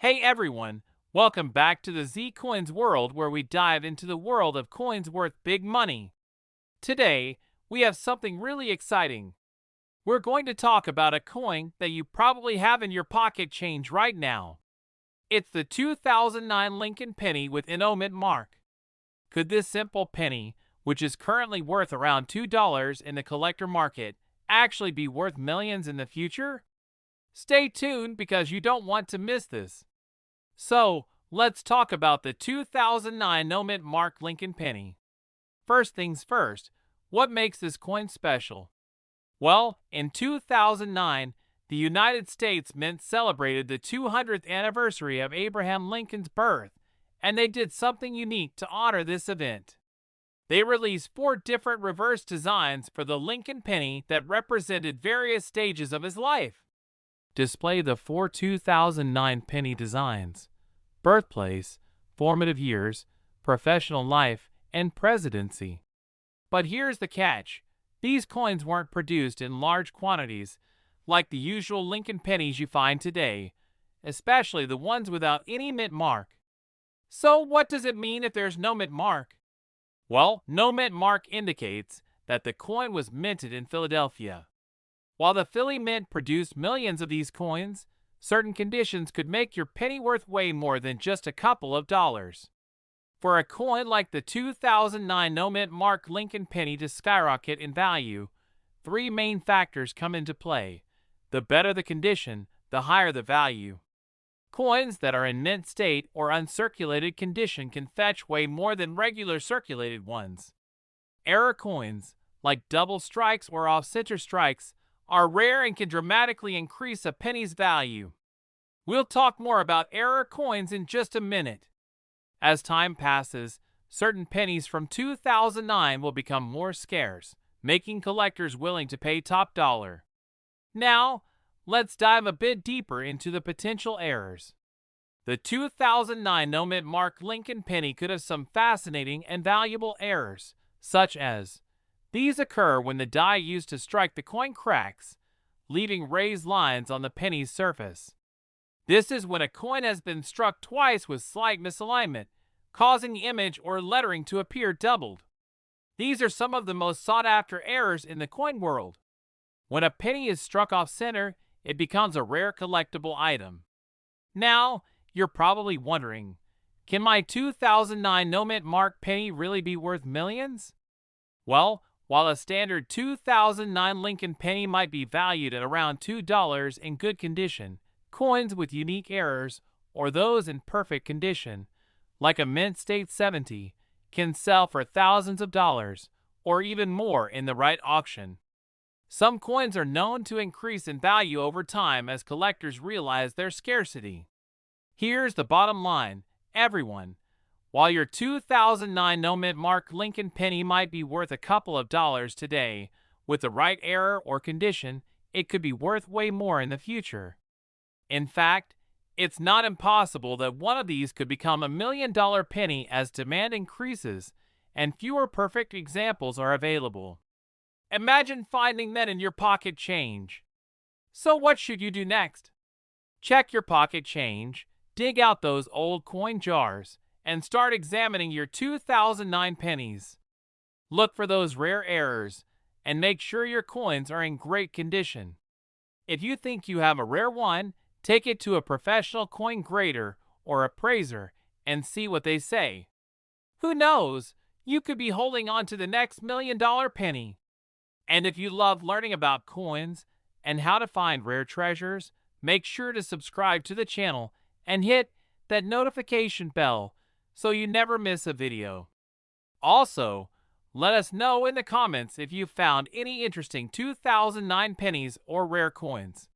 Hey everyone, welcome back to the Z Coins world where we dive into the world of coins worth big money. Today, we have something really exciting. We're going to talk about a coin that you probably have in your pocket change right now. It's the 2009 Lincoln penny with endowment mark. Could this simple penny, which is currently worth around $2 in the collector market, actually be worth millions in the future? Stay tuned because you don't want to miss this. So, let's talk about the 2009 no-mint mark Lincoln penny. First things first, what makes this coin special? Well, in 2009, the United States Mint celebrated the 200th anniversary of Abraham Lincoln's birth, and they did something unique to honor this event. They released 4 different reverse designs for the Lincoln penny that represented various stages of his life. Display the 4 2009 penny designs: birthplace, formative years, professional life, and presidency. But here's the catch. These coins weren't produced in large quantities like the usual Lincoln pennies you find today, especially the ones without any mint mark. So what does it mean if there's no mint mark? Well, no mint mark indicates that the coin was minted in Philadelphia. While the Philly Mint produced millions of these coins, certain conditions could make your penny worth way more than just a couple of dollars. For a coin like the 2009 no-mint mark Lincoln penny to skyrocket in value, 3 main factors come into play. The better the condition, the higher the value. Coins that are in mint state or uncirculated condition can fetch way more than regular circulated ones. Error coins, like double strikes or off-center strikes, are rare and can dramatically increase a penny's value. We'll talk more about error coins in just a minute. As time passes, certain pennies from 2009 will become more scarce, making collectors willing to pay top dollar. Now, let's dive a bit deeper into the potential errors. The 2009 no-mint mark Lincoln penny could have some fascinating and valuable errors, such as: these occur when the die used to strike the coin cracks, leaving raised lines on the penny's surface. This is when a coin has been struck twice with slight misalignment, causing the image or lettering to appear doubled. These are some of the most sought-after errors in the coin world. When a penny is struck off-center, it becomes a rare collectible item. Now, you're probably wondering, can my 2009 no-mint mark penny really be worth millions? Well, while a standard 2009 Lincoln penny might be valued at around $2 in good condition, coins with unique errors, or those in perfect condition, like a mint state 70, can sell for thousands of dollars, or even more in the right auction. Some coins are known to increase in value over time as collectors realize their scarcity. Here's the bottom line, everyone. While your 2009 no-mint mark Lincoln penny might be worth a couple of dollars today, with the right error or condition, it could be worth way more in the future. In fact, it's not impossible that one of these could become $1 million penny as demand increases and fewer perfect examples are available. Imagine finding that in your pocket change. So what should you do next? Check your pocket change, dig out those old coin jars, and start examining your 2009 pennies. Look for those rare errors, and make sure your coins are in great condition. If you think you have a rare one, take it to a professional coin grader or appraiser and see what they say. Who knows, you could be holding on to the next $1 million penny. And if you love learning about coins and how to find rare treasures, make sure to subscribe to the channel and hit that notification bell so you never miss a video. Also, let us know in the comments if you found any interesting 2009 pennies or rare coins.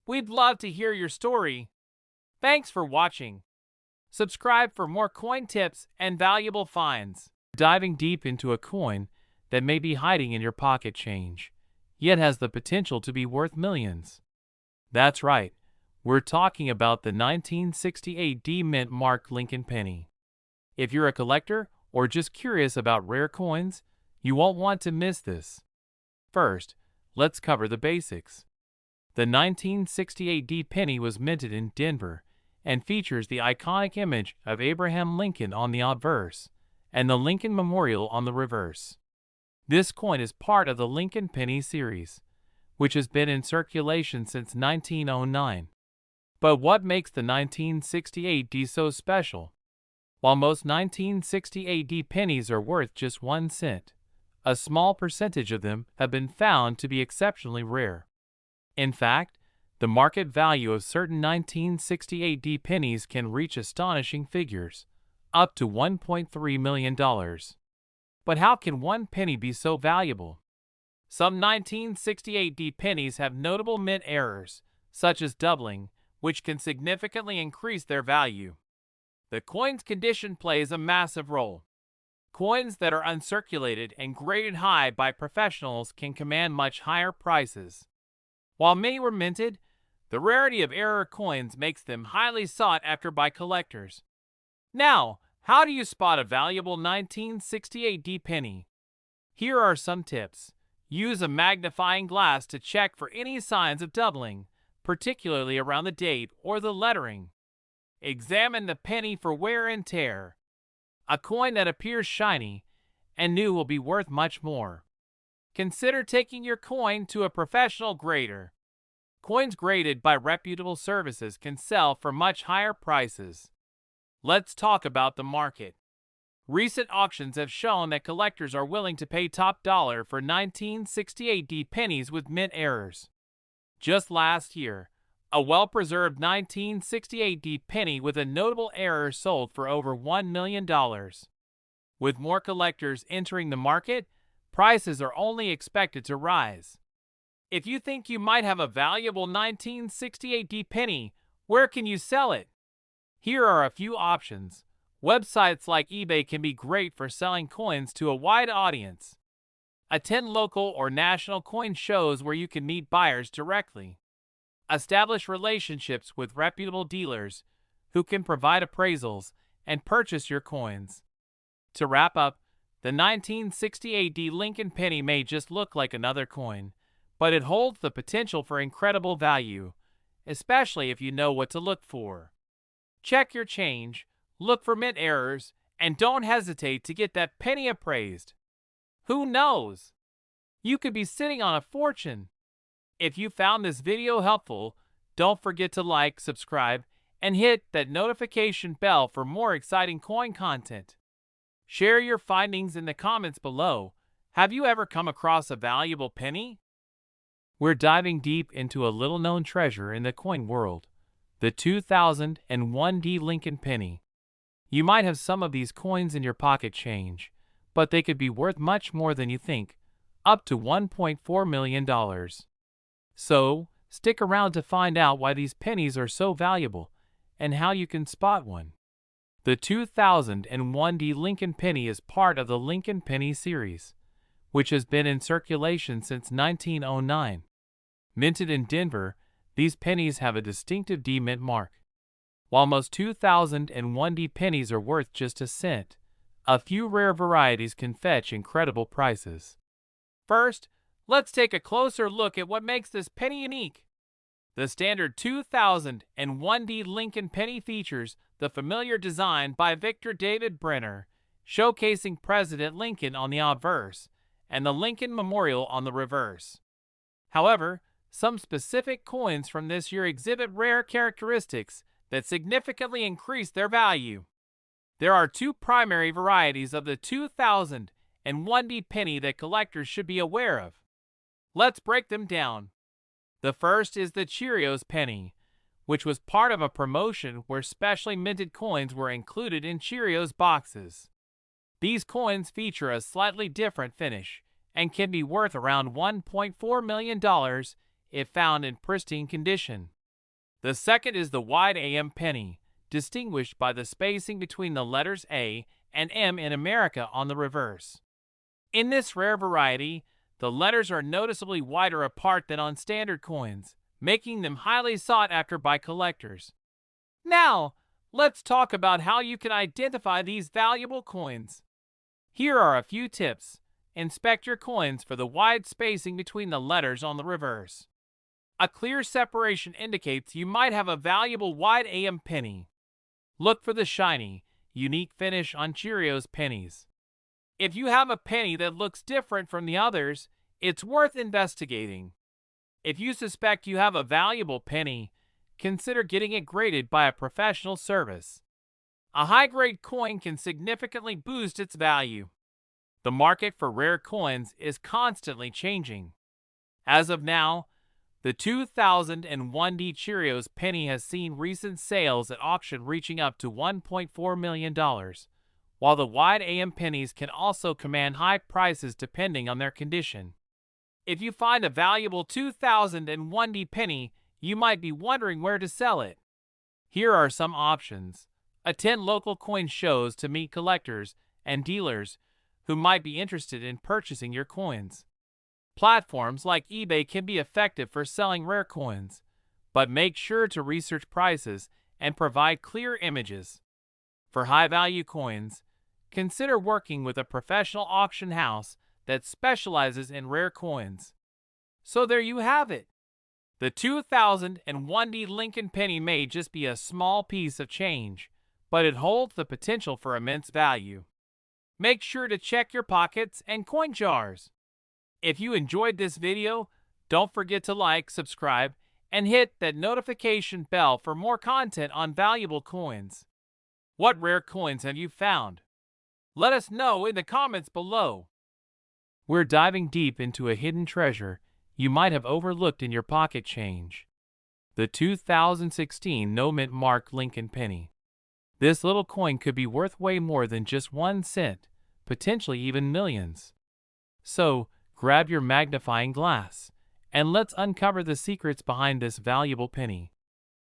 We'd love to hear your story. Thanks for watching. Subscribe for more coin tips and valuable finds. Diving deep into a coin that may be hiding in your pocket change, yet has the potential to be worth millions. That's right, we're talking about the 1968 D-Mint mark Lincoln penny. If you're a collector or just curious about rare coins, you won't want to miss this. First, let's cover the basics. The 1968 D penny was minted in Denver and features the iconic image of Abraham Lincoln on the obverse and the Lincoln Memorial on the reverse. This coin is part of the Lincoln Penny series, which has been in circulation since 1909. But what makes the 1968D so special? While most 1968D pennies are worth just 1 cent, a small percentage of them have been found to be exceptionally rare. In fact, the market value of certain 1968D pennies can reach astonishing figures, up to $1.3 million. But how can one penny be so valuable? Some 1968D pennies have notable mint errors, such as doubling, which can significantly increase their value. The coin's condition plays a massive role. Coins that are uncirculated and graded high by professionals can command much higher prices. While many were minted, the rarity of error coins makes them highly sought after by collectors. Now, how do you spot a valuable 1968D penny? Here are some tips. Use a magnifying glass to check for any signs of doubling, particularly around the date or the lettering. Examine the penny for wear and tear. A coin that appears shiny and new will be worth much more. Consider taking your coin to a professional grader. Coins graded by reputable services can sell for much higher prices. Let's talk about the market. Recent auctions have shown that collectors are willing to pay top dollar for 1968D pennies with mint errors. Just last year, a well-preserved 1968D penny with a notable error sold for over $1 million. With more collectors entering the market, prices are only expected to rise. If you think you might have a valuable 1968D penny, where can you sell it? Here are a few options. Websites like eBay can be great for selling coins to a wide audience. Attend local or national coin shows where you can meet buyers directly. Establish relationships with reputable dealers who can provide appraisals and purchase your coins. To wrap up, the 1968D Lincoln penny may just look like another coin, but it holds the potential for incredible value, especially if you know what to look for. Check your change, look for mint errors, and don't hesitate to get that penny appraised. Who knows? You could be sitting on a fortune. If you found this video helpful, don't forget to like, subscribe, and hit that notification bell for more exciting coin content. Share your findings in the comments below. Have you ever come across a valuable penny? We're diving deep into a little-known treasure in the coin world, the 2001D Lincoln penny. You might have some of these coins in your pocket change, but they could be worth much more than you think, up to $1.4 million. So, stick around to find out why these pennies are so valuable and how you can spot one. The 2001D Lincoln penny is part of the Lincoln Penny series, which has been in circulation since 1909. Minted in Denver, these pennies have a distinctive D mint mark. While most 2001D pennies are worth just a cent, a few rare varieties can fetch incredible prices. First, let's take a closer look at what makes this penny unique. The standard 2001D Lincoln penny features the familiar design by Victor David Brenner, showcasing President Lincoln on the obverse and the Lincoln Memorial on the reverse. However, some specific coins from this year exhibit rare characteristics that significantly increase their value. There are two primary varieties of the 2001D penny that collectors should be aware of. Let's break them down. The first is the Cheerios penny, which was part of a promotion where specially minted coins were included in Cheerios boxes. These coins feature a slightly different finish and can be worth around $1.4 million if found in pristine condition. The second is the wide AM penny, distinguished by the spacing between the letters A and M in America on the reverse. In this rare variety, the letters are noticeably wider apart than on standard coins, making them highly sought after by collectors. Now, let's talk about how you can identify these valuable coins. Here are a few tips. Inspect your coins for the wide spacing between the letters on the reverse. A clear separation indicates you might have a valuable wide AM penny. Look for the shiny, unique finish on Cheerios pennies. If you have a penny that looks different from the others, it's worth investigating. If you suspect you have a valuable penny, consider getting it graded by a professional service. A high-grade coin can significantly boost its value. The market for rare coins is constantly changing. As of now, the 2001D Cheerios penny has seen recent sales at auction reaching up to $1.4 million, while the wide AM pennies can also command high prices depending on their condition. If you find a valuable 2001D penny, you might be wondering where to sell it. Here are some options. Attend local coin shows to meet collectors and dealers who might be interested in purchasing your coins. Platforms like eBay can be effective for selling rare coins, but make sure to research prices and provide clear images. For high-value coins, consider working with a professional auction house that specializes in rare coins. So there you have it. The 2001D Lincoln penny may just be a small piece of change, but it holds the potential for immense value. Make sure to check your pockets and coin jars. If you enjoyed this video, don't forget to like, subscribe, and hit that notification bell for more content on valuable coins. What rare coins have you found? Let us know in the comments below. We're diving deep into a hidden treasure you might have overlooked in your pocket change. The 2016 No Mint Mark Lincoln penny. This little coin could be worth way more than just 1 cent, potentially even millions. So, grab your magnifying glass, and let's uncover the secrets behind this valuable penny.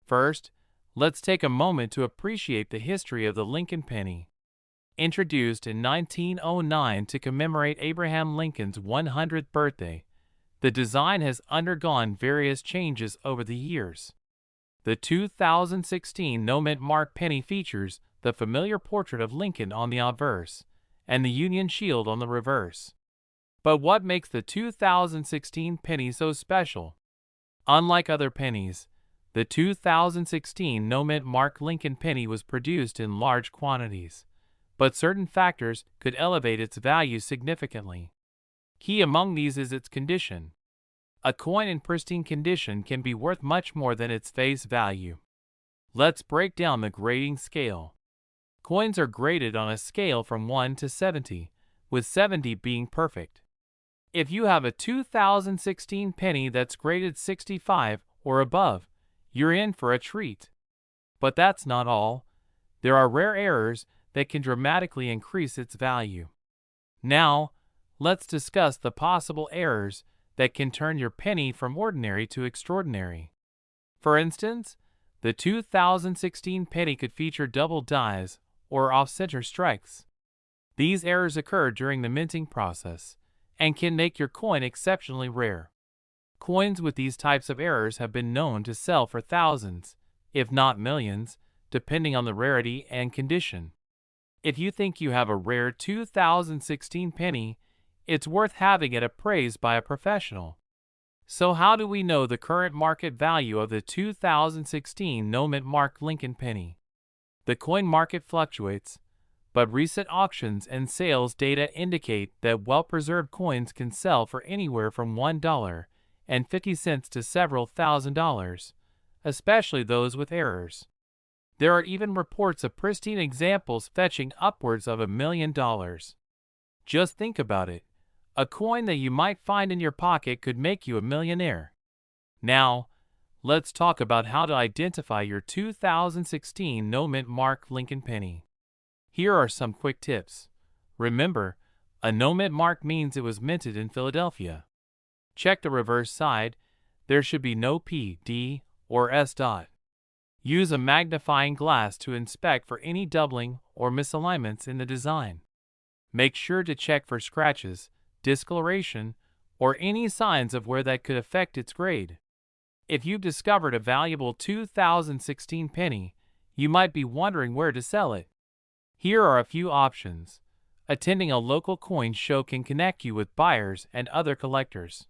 First, let's take a moment to appreciate the history of the Lincoln penny. Introduced in 1909 to commemorate Abraham Lincoln's 100th birthday, the design has undergone various changes over the years. The 2016 No Mint Mark penny features the familiar portrait of Lincoln on the obverse and the Union Shield on the reverse. But what makes the 2016 penny so special? Unlike other pennies, the 2016 No Mint Mark Lincoln penny was produced in large quantities, but certain factors could elevate its value significantly. Key among these is its condition. A coin in pristine condition can be worth much more than its face value. Let's break down the grading scale. Coins are graded on a scale from 1 to 70, with 70 being perfect. If you have a 2016 penny that's graded 65 or above, you're in for a treat. But that's not all. There are rare errors that can dramatically increase its value. Now, let's discuss the possible errors that can turn your penny from ordinary to extraordinary. For instance, the 2016 penny could feature double dies or off-center strikes. These errors occur during the minting process and can make your coin exceptionally rare. Coins with these types of errors have been known to sell for thousands, if not millions, depending on the rarity and condition. If you think you have a rare 2016 penny, it's worth having it appraised by a professional. So how do we know the current market value of the 2016 No Mint Mark Lincoln penny? The coin market fluctuates, but recent auctions and sales data indicate that well-preserved coins can sell for anywhere from $1.50 to several $1,000s, especially those with errors. There are even reports of pristine examples fetching upwards of $1 million. Just think about it. A coin that you might find in your pocket could make you a millionaire. Now, let's talk about how to identify your 2016 No Mint Mark Lincoln penny. Here are some quick tips. Remember, a no mint mark means it was minted in Philadelphia. Check the reverse side. There should be no P, D, or S dot. Use a magnifying glass to inspect for any doubling or misalignments in the design. Make sure to check for scratches, discoloration, or any signs of where that could affect its grade. If you've discovered a valuable 2016 penny, you might be wondering where to sell it. Here are a few options. Attending a local coin show can connect you with buyers and other collectors.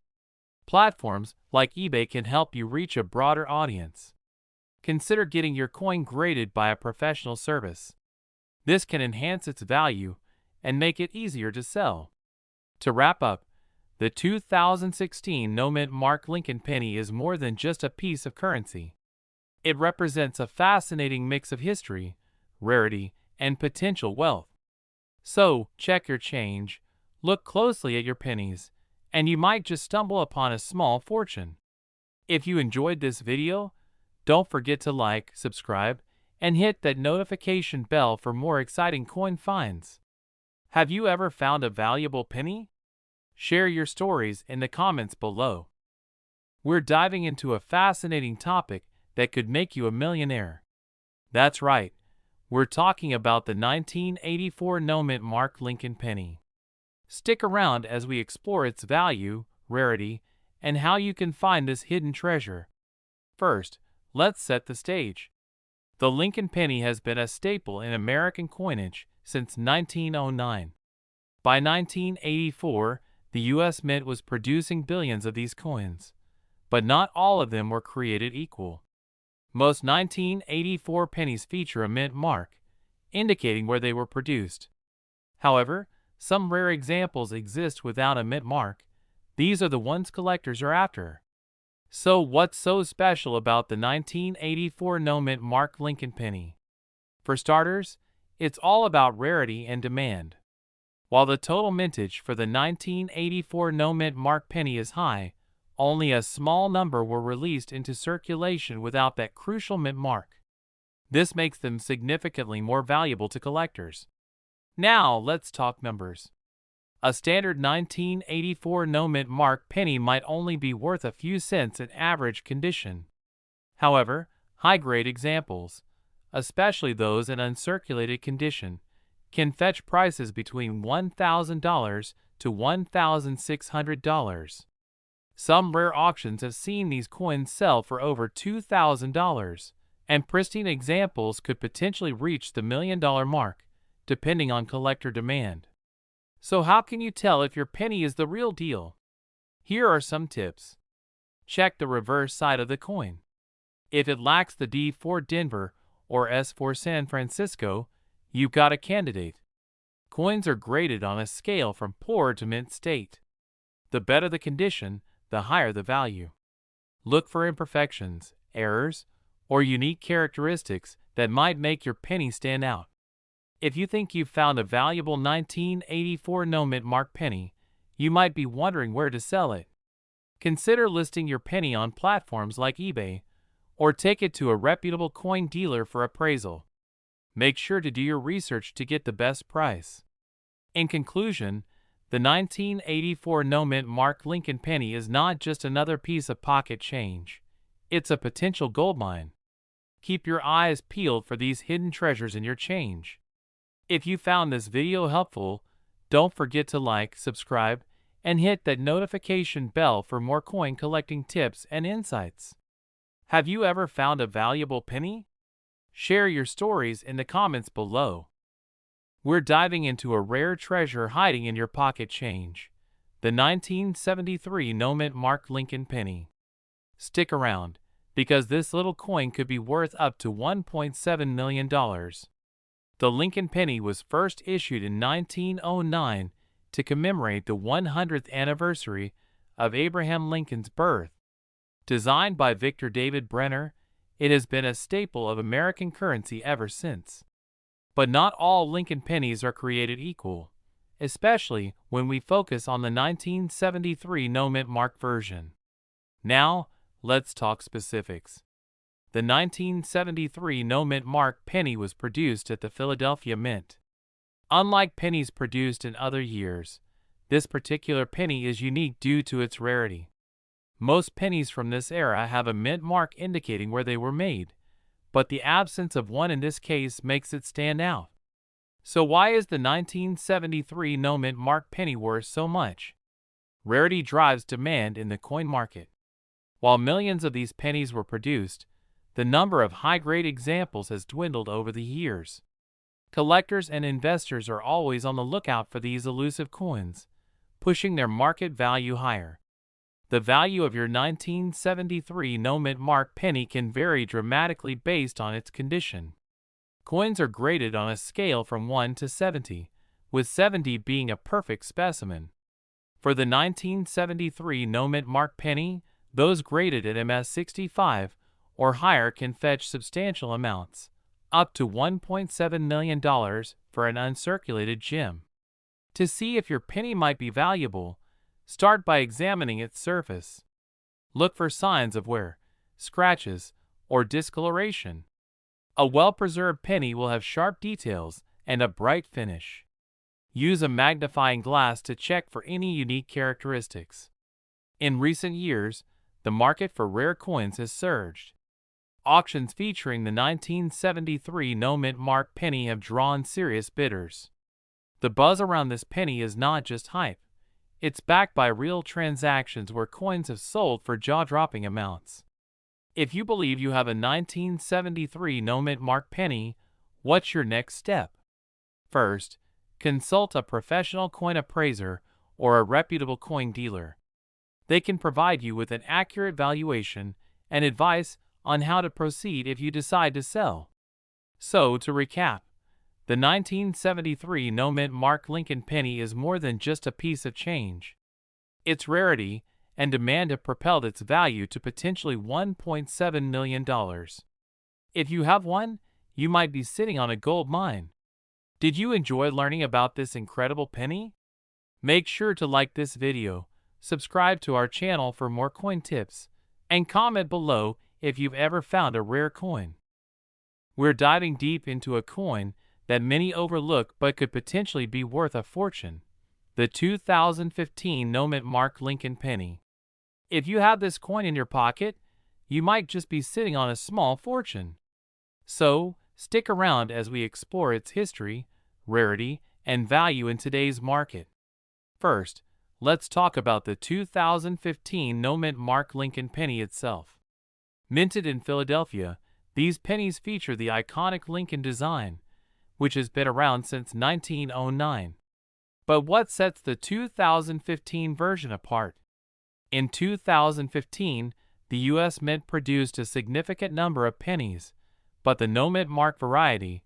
Platforms like eBay can help you reach a broader audience. Consider getting your coin graded by a professional service. This can enhance its value and make it easier to sell. To wrap up, the 2016 No Mint Mark Lincoln penny is more than just a piece of currency. It represents a fascinating mix of history, rarity, and potential wealth. So, check your change, look closely at your pennies, and you might just stumble upon a small fortune. If you enjoyed this video, don't forget to like, subscribe, and hit that notification bell for more exciting coin finds. Have you ever found a valuable penny? Share your stories in the comments below. We're diving into a fascinating topic that could make you a millionaire. That's right, we're talking about the 1984 No Mint Mark Lincoln penny. Stick around as we explore its value, rarity, and how you can find this hidden treasure. First, let's set the stage. The Lincoln penny has been a staple in American coinage since 1909. By 1984, the U.S. Mint was producing billions of these coins, but not all of them were created equal. Most 1984 pennies feature a mint mark, indicating where they were produced. However, some rare examples exist without a mint mark. These are the ones collectors are after. So what's so special about the 1984 No Mint Mark Lincoln penny? For starters, it's all about rarity and demand. While the total mintage for the 1984 No Mint Mark penny is high, only a small number were released into circulation without that crucial mint mark. This makes them significantly more valuable to collectors. Now, let's talk numbers. A standard 1984 No Mint Mark penny might only be worth a few cents in average condition. However, high-grade examples, especially those in uncirculated condition, can fetch prices between $1,000 to $1,600. Some rare auctions have seen these coins sell for over $2,000, and pristine examples could potentially reach the $1,000,000 mark, depending on collector demand. So how can you tell if your penny is the real deal? Here are some tips. Check the reverse side of the coin. If it lacks the D for Denver or S for San Francisco, you've got a candidate. Coins are graded on a scale from poor to mint state. The better the condition, the higher the value. Look for imperfections, errors, or unique characteristics that might make your penny stand out. If you think you've found a valuable 1984 No Mint Mark penny, you might be wondering where to sell it. Consider listing your penny on platforms like eBay, or take it to a reputable coin dealer for appraisal. Make sure to do your research to get the best price. In conclusion, the 1984 No Mint Mark Lincoln penny is not just another piece of pocket change. It's a potential goldmine. Keep your eyes peeled for these hidden treasures in your change. If you found this video helpful, don't forget to like, subscribe, and hit that notification bell for more coin collecting tips and insights. Have you ever found a valuable penny? Share your stories in the comments below. We're diving into a rare treasure hiding in your pocket change, the 1973 No Mint Mark Lincoln penny. Stick around, because this little coin could be worth up to $1.7 million. The Lincoln penny was first issued in 1909 to commemorate the 100th anniversary of Abraham Lincoln's birth. Designed by Victor David Brenner, it has been a staple of American currency ever since. But not all Lincoln pennies are created equal, especially when we focus on the 1973 No Mint Mark version. Now, let's talk specifics. The 1973 No Mint Mark penny was produced at the Philadelphia Mint. Unlike pennies produced in other years, this particular penny is unique due to its rarity. Most pennies from this era have a mint mark indicating where they were made, but the absence of one in this case makes it stand out. So why is the 1973 No Mint Mark penny worth so much? Rarity drives demand in the coin market. While millions of these pennies were produced, the number of high-grade examples has dwindled over the years. Collectors and investors are always on the lookout for these elusive coins, pushing their market value higher. The value of your 1973 no-mint mark penny can vary dramatically based on its condition. Coins are graded on a scale from 1 to 70, with 70 being a perfect specimen. For the 1973 no-mint mark penny, those graded at MS65 or higher can fetch substantial amounts, up to $1.7 million for an uncirculated gem. To see if your penny might be valuable, start by examining its surface. Look for signs of wear, scratches, or discoloration. A well-preserved penny will have sharp details and a bright finish. Use a magnifying glass to check for any unique characteristics. In recent years, the market for rare coins has surged. Auctions featuring the 1973 no-mint mark penny have drawn serious bidders. The buzz around this penny is not just hype. It's backed by real transactions where coins have sold for jaw-dropping amounts. If you believe you have a 1973 no-mint mark penny, what's your next step? First, consult a professional coin appraiser or a reputable coin dealer. They can provide you with an accurate valuation and advice on how to proceed if you decide to sell. So, to recap, the 1973 no-mint mark Lincoln penny is more than just a piece of change. Its rarity and demand have propelled its value to potentially $1.7 million. If you have one, you might be sitting on a gold mine. Did you enjoy learning about this incredible penny? Make sure to like this video, subscribe to our channel for more coin tips, and comment below if you've ever found a rare coin. We're diving deep into a coin that many overlook but could potentially be worth a fortune: the 2015 no-mint mark Lincoln penny. If you have this coin in your pocket, you might just be sitting on a small fortune. So, stick around as we explore its history, rarity, and value in today's market. First, let's talk about the 2015 no-mint mark Lincoln penny itself. Minted in Philadelphia, these pennies feature the iconic Lincoln design, which has been around since 1909. But what sets the 2015 version apart? In 2015, the U.S. Mint produced a significant number of pennies, but the no-mint mark variety,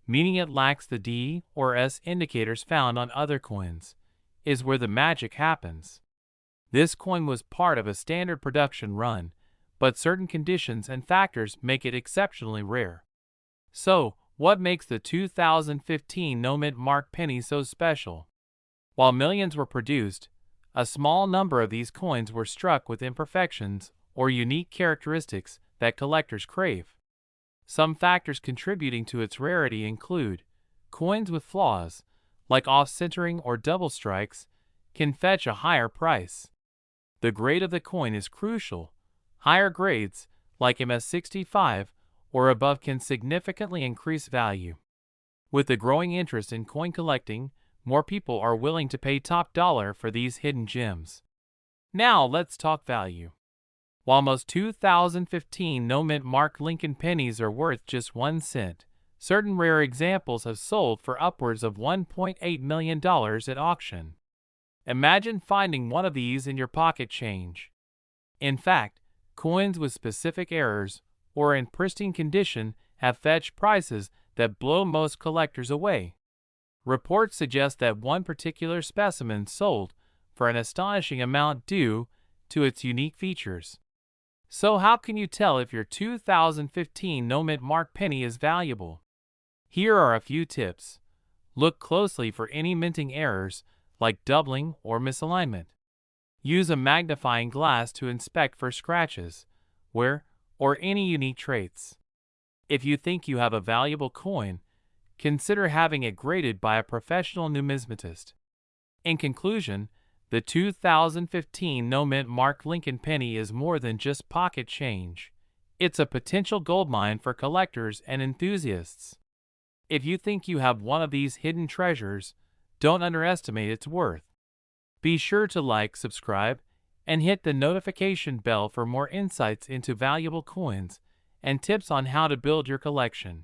meaning it lacks the D or S indicators found on other coins, is where the magic happens. This coin was part of a standard production run, but certain conditions and factors make it exceptionally rare. So, what makes the 2015 no-mint mark penny so special? While millions were produced, a small number of these coins were struck with imperfections or unique characteristics that collectors crave. Some factors contributing to its rarity include coins with flaws, like off-centering or double strikes, can fetch a higher price. The grade of the coin is crucial. Higher grades, like MS65 or above, can significantly increase value. With the growing interest in coin collecting, more people are willing to pay top dollar for these hidden gems. Now let's talk value. While most 2015 no-mint mark Lincoln pennies are worth just 1 cent, certain rare examples have sold for upwards of $1.8 million at auction. Imagine finding one of these in your pocket change. In fact, coins with specific errors or in pristine condition have fetched prices that blow most collectors away. Reports suggest that one particular specimen sold for an astonishing amount due to its unique features. So how can you tell if your 2015 no-mint mark penny is valuable? Here are a few tips. Look closely for any minting errors like doubling or misalignment. Use a magnifying glass to inspect for scratches, wear, or any unique traits. If you think you have a valuable coin, consider having it graded by a professional numismatist. In conclusion, the 2015 no-mint mark Lincoln penny is more than just pocket change. It's a potential goldmine for collectors and enthusiasts. If you think you have one of these hidden treasures, don't underestimate its worth. Be sure to like, subscribe, and hit the notification bell for more insights into valuable coins and tips on how to build your collection.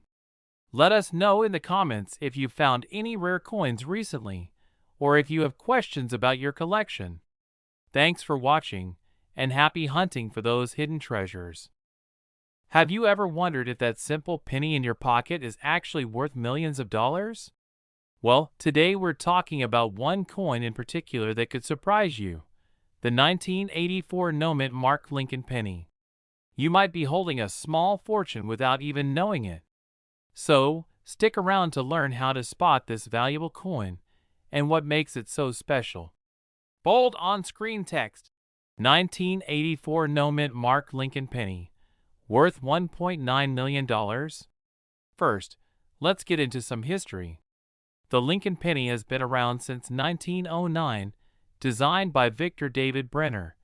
Let us know in the comments if you've found any rare coins recently, or if you have questions about your collection. Thanks for watching, and happy hunting for those hidden treasures. Have you ever wondered if that simple penny in your pocket is actually worth millions of dollars? Well, today we're talking about one coin in particular that could surprise you: the 1984 no-mint Mark Lincoln penny. You might be holding a small fortune without even knowing it. So, stick around to learn how to spot this valuable coin and what makes it so special. Bold on-screen text: 1984 no-mint Mark Lincoln penny, worth $1.9 million? First, let's get into some history. The Lincoln penny has been around since 1909, designed by Victor David Brenner,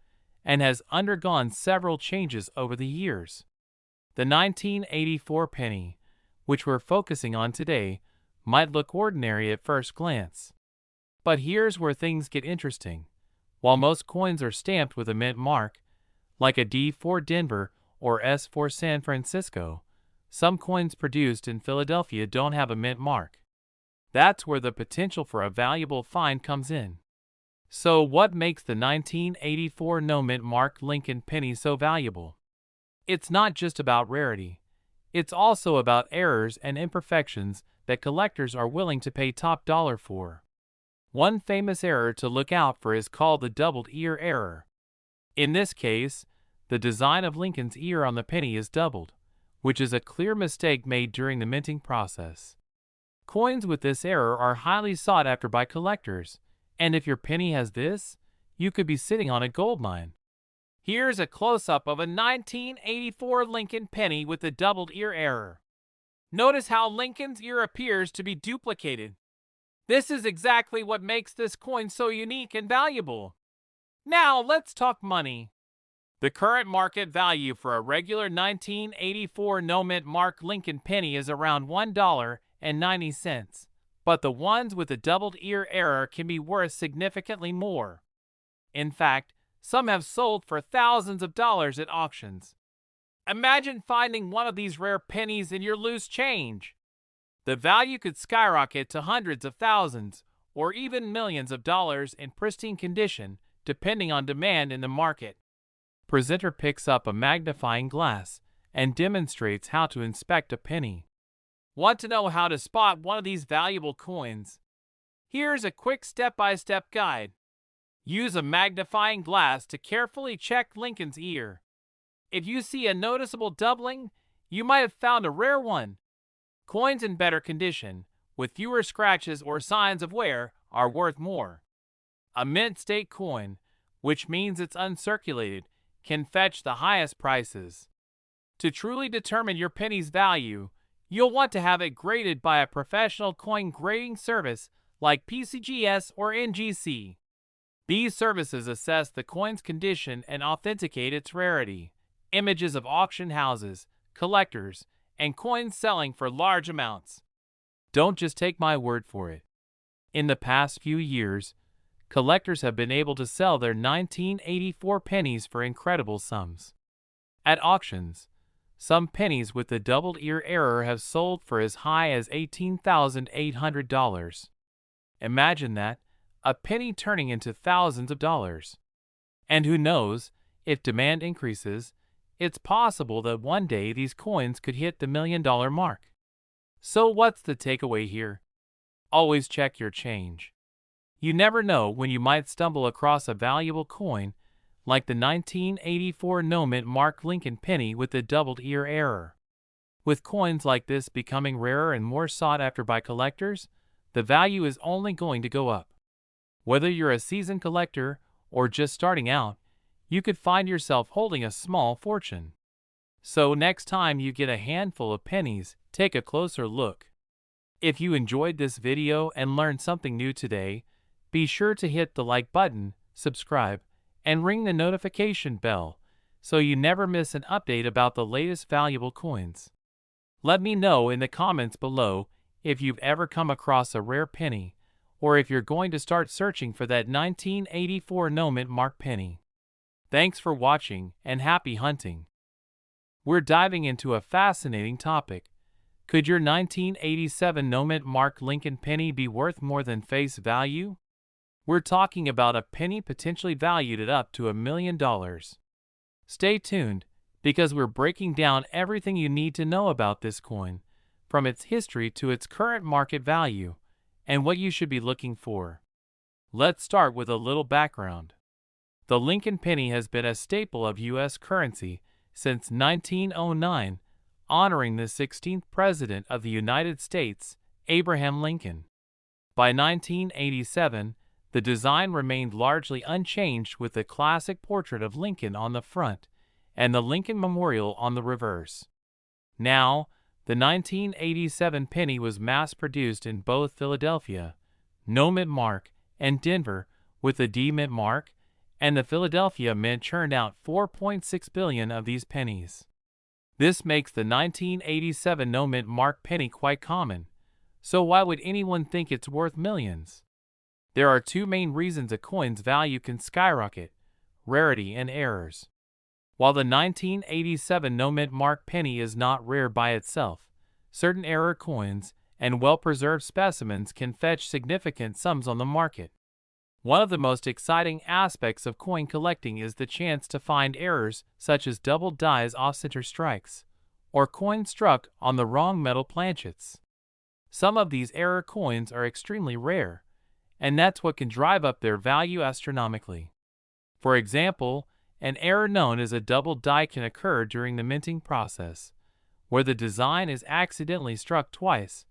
and has undergone several changes over the years. The 1984 penny, which we're focusing on today, might look ordinary at first glance. But here's where things get interesting. While most coins are stamped with a mint mark, like a D for Denver or S for San Francisco, some coins produced in Philadelphia don't have a mint mark. That's where the potential for a valuable find comes in. So what makes the 1984 no-mint Mark Lincoln penny so valuable? It's not just about rarity. It's also about errors and imperfections that collectors are willing to pay top dollar for. One famous error to look out for is called the doubled ear error. In this case, the design of Lincoln's ear on the penny is doubled, which is a clear mistake made during the minting process. Coins with this error are highly sought after by collectors, and if your penny has this, you could be sitting on a gold mine. Here's a close-up of a 1984 Lincoln penny with the doubled ear error. Notice how Lincoln's ear appears to be duplicated. This is exactly what makes this coin so unique and valuable. Now let's talk money. The current market value for a regular 1984 no-mint Mark Lincoln penny is around $1.90, but the ones with the doubled ear error can be worth significantly more. In fact, some have sold for thousands of dollars at auctions. Imagine finding one of these rare pennies in your loose change. The value could skyrocket to hundreds of thousands or even millions of dollars in pristine condition, depending on demand in the market. Presenter picks up a magnifying glass and demonstrates how to inspect a penny. Want to know how to spot one of these valuable coins? Here's a quick step-by-step guide. Use a magnifying glass to carefully check Lincoln's ear. If you see a noticeable doubling, you might have found a rare one. Coins in better condition, with fewer scratches or signs of wear, are worth more. A mint state coin, which means it's uncirculated, can fetch the highest prices. To truly determine your penny's value, you'll want to have it graded by a professional coin grading service like PCGS or NGC. These services assess the coin's condition and authenticate its rarity. Images of auction houses, collectors, and coins selling for large amounts. Don't just take my word for it. In the past few years, collectors have been able to sell their 1984 pennies for incredible sums. At auctions, some pennies with the doubled ear error have sold for as high as $18,800. Imagine that, a penny turning into thousands of dollars. And who knows, if demand increases, it's possible that one day these coins could hit the $1 million mark. So what's the takeaway here? Always check your change. You never know when you might stumble across a valuable coin like the 1984 no-mint Mark Lincoln penny with the doubled ear error. With coins like this becoming rarer and more sought after by collectors, the value is only going to go up. Whether you're a seasoned collector or just starting out, you could find yourself holding a small fortune. So next time you get a handful of pennies, take a closer look. If you enjoyed this video and learned something new today, be sure to hit the like button, subscribe, and ring the notification bell so you never miss an update about the latest valuable coins. Let me know in the comments below if you've ever come across a rare penny, or if you're going to start searching for that 1984 no-mint Mark penny. Thanks for watching and happy hunting. We're diving into a fascinating topic. Could your 1987 no-mint Mark Lincoln penny be worth more than face value? We're talking about a penny potentially valued at up to $1 million. Stay tuned, because we're breaking down everything you need to know about this coin, from its history to its current market value, and what you should be looking for. Let's start with a little background. The Lincoln penny has been a staple of U.S. currency since 1909, honoring the 16th President of the United States, Abraham Lincoln. By 1987, the design remained largely unchanged, with the classic portrait of Lincoln on the front and the Lincoln Memorial on the reverse. Now, the 1987 penny was mass-produced in both Philadelphia, no mint mark, and Denver, with the D mint mark, and the Philadelphia Mint churned out 4.6 billion of these pennies. This makes the 1987 no mint mark penny quite common, so why would anyone think it's worth millions? There are two main reasons a coin's value can skyrocket: rarity and errors. While the 1987 no mint mark penny is not rare by itself, certain error coins and well-preserved specimens can fetch significant sums on the market. One of the most exciting aspects of coin collecting is the chance to find errors such as double dies off-center strikes, or coins struck on the wrong metal planchets. Some of these error coins are extremely rare, and that's what can drive up their value astronomically. For example, an error known as a double die can occur during the minting process, where the design is accidentally struck twice,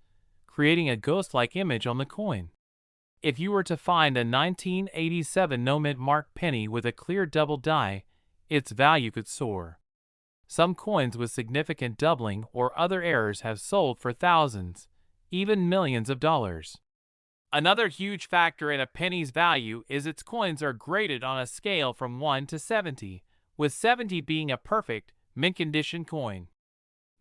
creating a ghost-like image on the coin. If you were to find a 1987 no mint mark penny with a clear double die, its value could soar. Some coins with significant doubling or other errors have sold for thousands, even millions of dollars. Another huge factor in a penny's value is its coins are graded on a scale from 1 to 70, with 70 being a perfect, mint-condition coin.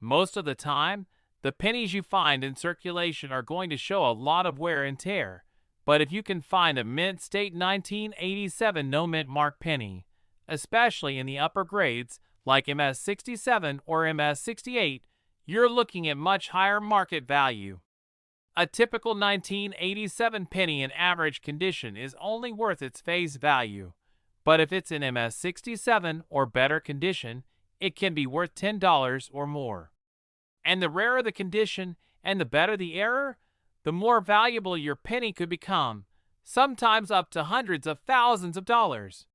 Most of the time, the pennies you find in circulation are going to show a lot of wear and tear, but if you can find a mint-state 1987 no mint mark penny, especially in the upper grades like MS67 or MS68, you're looking at much higher market value. A typical 1987 penny in average condition is only worth its face value, but if it's in MS67 or better condition, it can be worth $10 or more. And the rarer the condition and the better the error, the more valuable your penny could become, sometimes up to hundreds of thousands of dollars.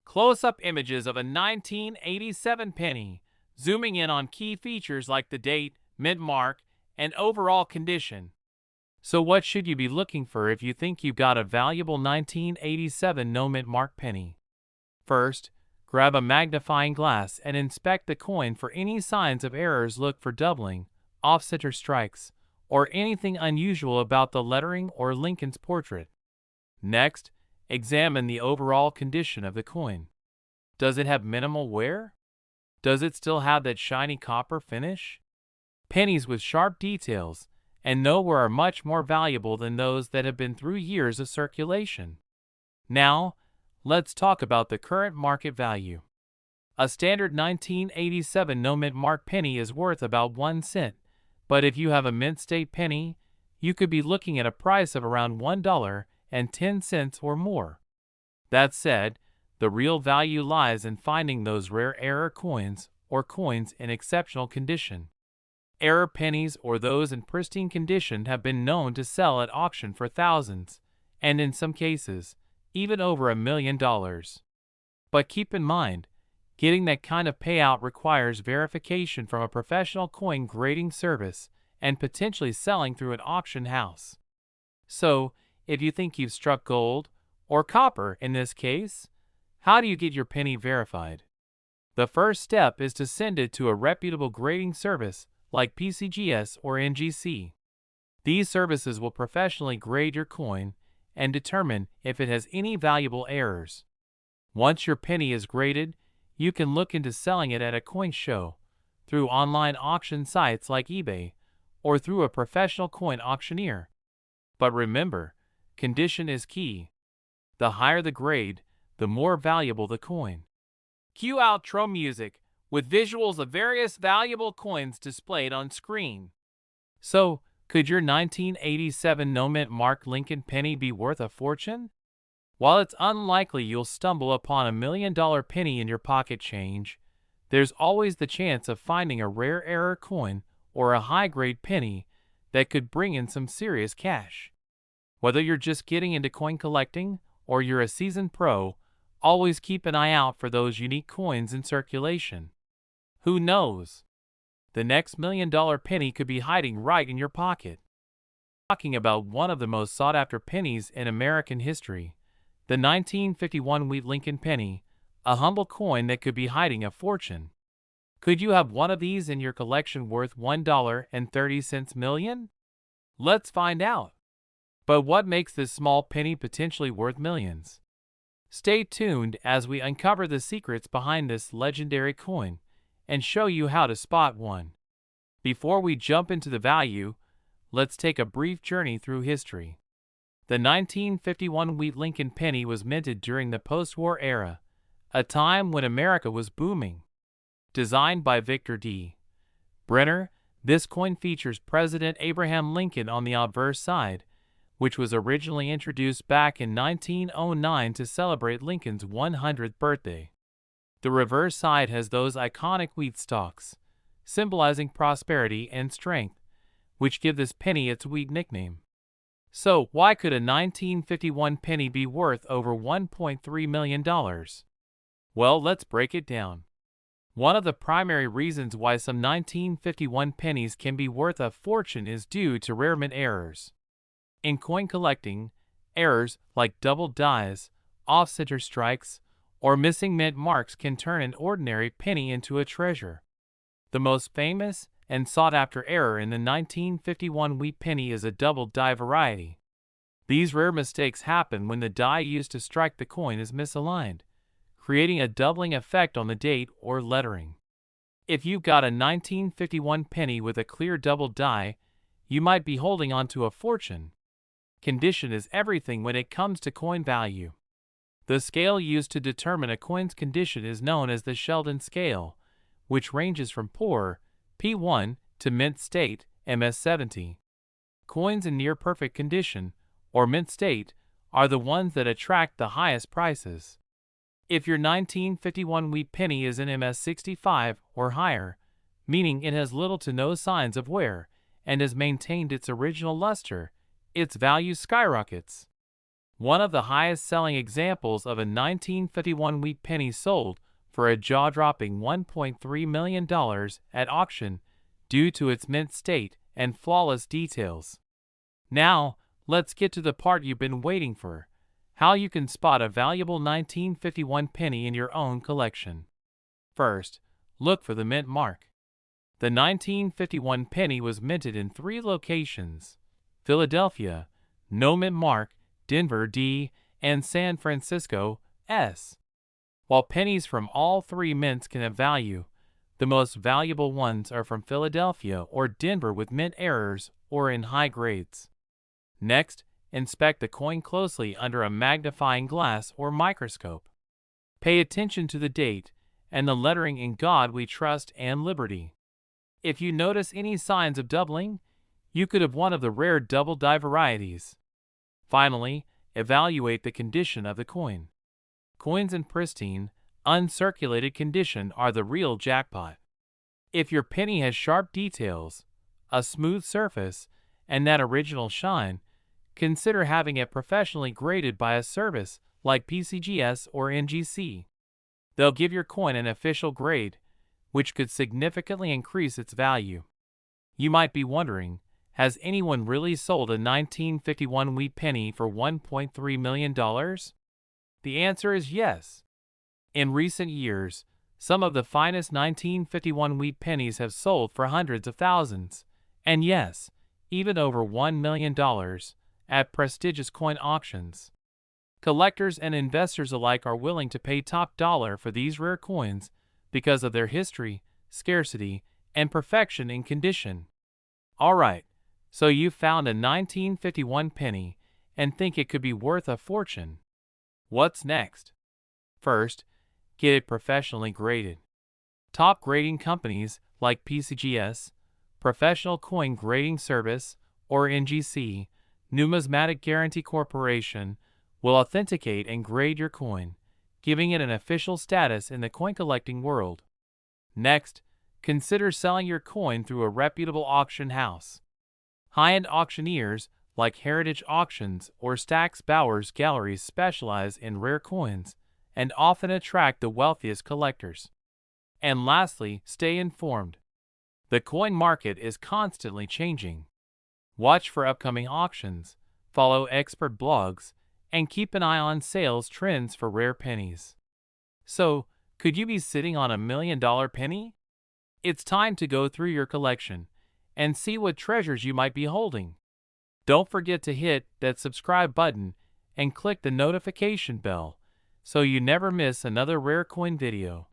Close-up images of a 1987 penny, zooming in on key features like the date, mint mark, and overall condition. So what should you be looking for if you think you've got a valuable 1987 no mint mark penny? First, grab a magnifying glass and inspect the coin for any signs of errors. Look for doubling, off-center strikes, or anything unusual about the lettering or Lincoln's portrait. Next, examine the overall condition of the coin. Does it have minimal wear? Does it still have that shiny copper finish? Pennies with sharp details and no wear are much more valuable than those that have been through years of circulation. Now, let's talk about the current market value. A standard 1987 no mint mark penny is worth about 1 cent. But if you have a mint-state penny, you could be looking at a price of around $1.10 or more. That said, the real value lies in finding those rare error coins or coins in exceptional condition. Error pennies or those in pristine condition have been known to sell at auction for thousands, and in some cases, even over $1 million. But keep in mind, getting that kind of payout requires verification from a professional coin grading service and potentially selling through an auction house. So, if you think you've struck gold, or copper in this case, how do you get your penny verified? The first step is to send it to a reputable grading service like PCGS or NGC. These services will professionally grade your coin and determine if it has any valuable errors. Once your penny is graded, you can look into selling it at a coin show, through online auction sites like eBay, or through a professional coin auctioneer. But remember, condition is key. The higher the grade, the more valuable the coin. Cue outro music, with visuals of various valuable coins displayed on screen. So, could your 1987 no mint mark Lincoln penny be worth a fortune? While it's unlikely you'll stumble upon $1 million penny in your pocket change, there's always the chance of finding a rare error coin or a high-grade penny that could bring in some serious cash. Whether you're just getting into coin collecting or you're a seasoned pro, always keep an eye out for those unique coins in circulation. Who knows? The next $1 million penny could be hiding right in your pocket. Talking about one of the most sought-after pennies in American history, the 1951 Wheat Lincoln penny, a humble coin that could be hiding a fortune. Could you have one of these in your collection worth $1.30 million? Let's find out. But what makes this small penny potentially worth millions? Stay tuned as we uncover the secrets behind this legendary coin and show you how to spot one. Before we jump into the value, let's take a brief journey through history. The 1951 Wheat Lincoln penny was minted during the post-war era, a time when America was booming. Designed by Victor D. Brenner, this coin features President Abraham Lincoln on the obverse side, which was originally introduced back in 1909 to celebrate Lincoln's 100th birthday. The reverse side has those iconic wheat stalks, symbolizing prosperity and strength, which give this penny its wheat nickname. So, why could a 1951 penny be worth over $1.3 million? Well, let's break it down. One of the primary reasons why some 1951 pennies can be worth a fortune is due to rare mint errors. In coin collecting, errors like double dies, off-center strikes, or missing mint marks can turn an ordinary penny into a treasure. The most famous and sought-after error in the 1951 wheat penny is a double die variety. These rare mistakes happen when the die used to strike the coin is misaligned, creating a doubling effect on the date or lettering. If you've got a 1951 penny with a clear double die, you might be holding on to a fortune. Condition is everything when it comes to coin value. The scale used to determine a coin's condition is known as the Sheldon scale, which ranges from poor, P1, to mint state, MS70. Coins in near-perfect condition, or mint state, are the ones that attract the highest prices. If your 1951 wheat penny is in MS65 or higher, meaning it has little to no signs of wear and has maintained its original luster, its value skyrockets. One of the highest-selling examples of a 1951 wheat penny sold for a jaw-dropping $1.3 million at auction due to its mint state and flawless details. Now, let's get to the part you've been waiting for: how you can spot a valuable 1951 penny in your own collection. First, look for the mint mark. The 1951 penny was minted in 3 locations: Philadelphia, no mint mark; Denver, D; and San Francisco, S. While pennies from all 3 mints can have value, the most valuable ones are from Philadelphia or Denver with mint errors or in high grades. Next, inspect the coin closely under a magnifying glass or microscope. Pay attention to the date and the lettering "In God We Trust" and "Liberty." If you notice any signs of doubling, you could have one of the rare double die varieties. Finally, evaluate the condition of the coin. Coins in pristine, uncirculated condition are the real jackpot. If your penny has sharp details, a smooth surface, and that original shine, consider having it professionally graded by a service like PCGS or NGC. They'll give your coin an official grade, which could significantly increase its value. You might be wondering, has anyone really sold a 1951 wheat penny for $1.3 million? The answer is yes. In recent years, some of the finest 1951 wheat pennies have sold for hundreds of thousands, and yes, even over $1 million at prestigious coin auctions. Collectors and investors alike are willing to pay top dollar for these rare coins because of their history, scarcity, and perfection in condition. Alright, so you've found a 1951 penny and think it could be worth a fortune. What's next? First, get it professionally graded. Top grading companies like PCGS, Professional Coin Grading Service, or NGC, Numismatic Guarantee Corporation, will authenticate and grade your coin, giving it an official status in the coin collecting world. Next, consider selling your coin through a reputable auction house. High-end auctioneers like Heritage Auctions or Stack's Bowers Galleries specialize in rare coins and often attract the wealthiest collectors. And lastly, stay informed. The coin market is constantly changing. Watch for upcoming auctions, follow expert blogs, and keep an eye on sales trends for rare pennies. So, could you be sitting on $1 million penny? It's time to go through your collection and see what treasures you might be holding. Don't forget to hit that subscribe button and click the notification bell so you never miss another rare coin video.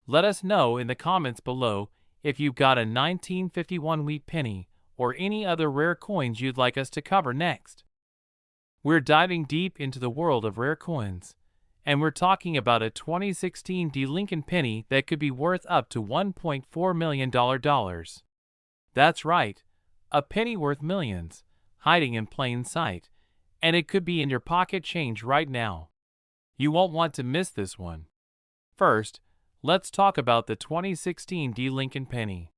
Let us know in the comments below if you've got a 1951 wheat penny or any other rare coins you'd like us to cover next. We're diving deep into the world of rare coins, and we're talking about a 2016 D. Lincoln penny that could be worth up to $1.4 million. That's right, a penny worth millions, hiding in plain sight, and it could be in your pocket change right now. You won't want to miss this one. First, let's talk about the 2016 D. Lincoln penny.